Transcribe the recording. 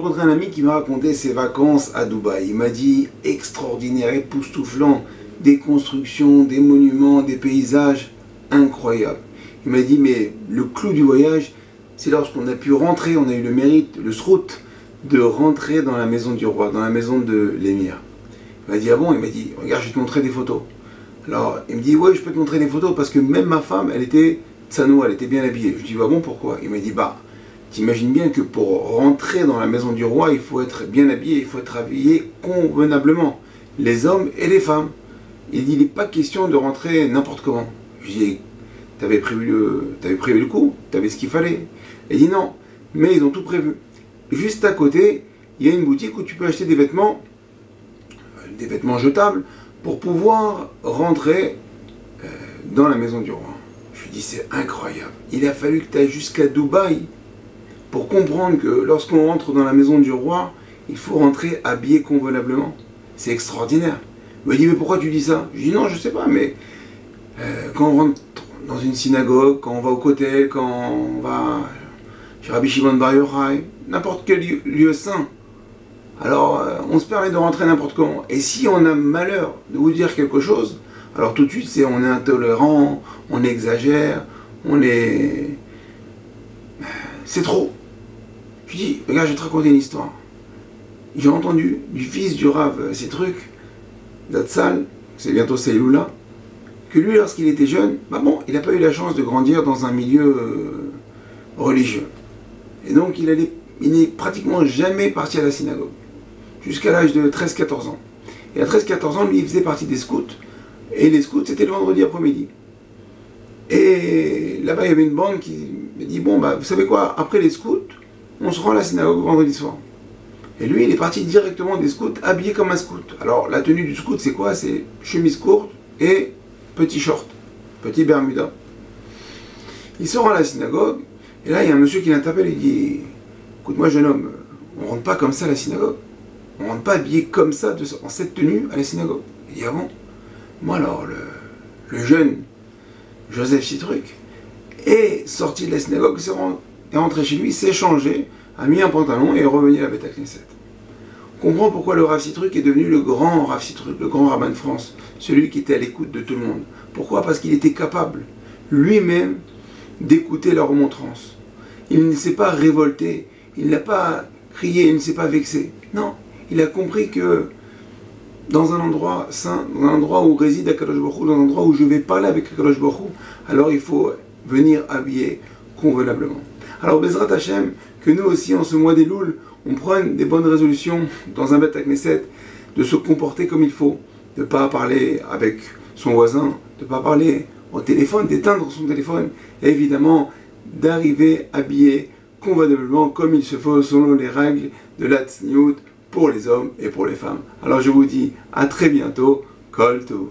J'ai rencontré un ami qui m'a raconté ses vacances à Dubaï. Il m'a dit extraordinaire, époustouflant, des constructions, des monuments, des paysages incroyables. Il m'a dit mais le clou du voyage, c'est lorsqu'on a pu rentrer, on a eu le mérite, le srout, de rentrer dans la maison du roi, dans la maison de l'émir. Il m'a dit ah bon, il m'a dit regarde, je vais te montrer des photos. Alors il me dit ouais, je peux te montrer des photos parce que même ma femme, elle était tsanoua, elle était bien habillée. Je lui dis ah bon, pourquoi? Il m'a dit bah t'imagines bien que pour rentrer dans la maison du roi, il faut être bien habillé, il faut être habillé convenablement, les hommes et les femmes. Il dit, il n'est pas question de rentrer n'importe comment. Je lui dis, t'avais prévu le coup, t'avais ce qu'il fallait. Il dit non, mais ils ont tout prévu. Juste à côté, il y a une boutique où tu peux acheter des vêtements jetables, pour pouvoir rentrer dans la maison du roi. Je lui dis, c'est incroyable. Il a fallu que tu ailles jusqu'à Dubaï pour comprendre que lorsqu'on rentre dans la maison du roi, il faut rentrer habillé convenablement. C'est extraordinaire. Il me dit, mais pourquoi tu dis ça? Je dis, non, je sais pas, mais quand on rentre dans une synagogue, quand on va au Kotel, quand on va chez Rabbi Shimon Bar Yochai, n'importe quel lieu saint, alors on se permet de rentrer n'importe comment. Et si on a malheur de vous dire quelque chose, alors tout de suite, on est intolérant, on exagère, c'est trop. Je dis, regarde, je vais te raconter une histoire. J'ai entendu du fils du Rav ces trucs, Zatzal, c'est bientôt Seïloula, que lui, lorsqu'il était jeune, il n'a pas eu la chance de grandir dans un milieu religieux. Et donc, il n'est pratiquement jamais parti à la synagogue, jusqu'à l'âge de 13-14 ans. Et à 13-14 ans, lui, il faisait partie des scouts, et les scouts, c'était le vendredi après-midi. Et là-bas, il y avait une bande qui me dit, bon, vous savez quoi, après les scouts, on se rend à la synagogue vendredi soir. Et lui, il est parti directement des scouts, habillé comme un scout. Alors, la tenue du scout, c'est quoi? C'est chemise courte et petit short, petit bermuda. Il se rend à la synagogue, et là, il y a un monsieur qui l'interpelle et dit, écoute-moi, jeune homme, on rentre pas comme ça à la synagogue. On rentre pas habillé comme ça, en cette tenue, à la synagogue. Il dit, ah bon? Moi, alors, le jeune Joseph Citruc est sorti de la synagogue, est rentré chez lui, s'est changé, a mis un pantalon et est revenu à la Beth Knesset. On comprend pourquoi le Rav Citruc est devenu le grand Rav Citruc, le grand rabbin de France, celui qui était à l'écoute de tout le monde. Pourquoi? Parce qu'il était capable, lui-même, d'écouter la remontrance. Il ne s'est pas révolté, il n'a pas crié, il ne s'est pas vexé. Non, il a compris que dans un endroit saint, dans un endroit où réside Akadosh Baruch Hu, dans un endroit où je vais parler avec Akadosh Baruch Hu, alors il faut venir habiller convenablement. Alors Bezrat Hashem, que nous aussi en ce mois des Louls, on prenne des bonnes résolutions dans un Beth Knesset, de se comporter comme il faut, de ne pas parler avec son voisin, de ne pas parler au téléphone, d'éteindre son téléphone, et évidemment d'arriver habillé convenablement comme il se faut selon les règles de la Tzniut pour les hommes et pour les femmes. Alors je vous dis à très bientôt, Kol Tov.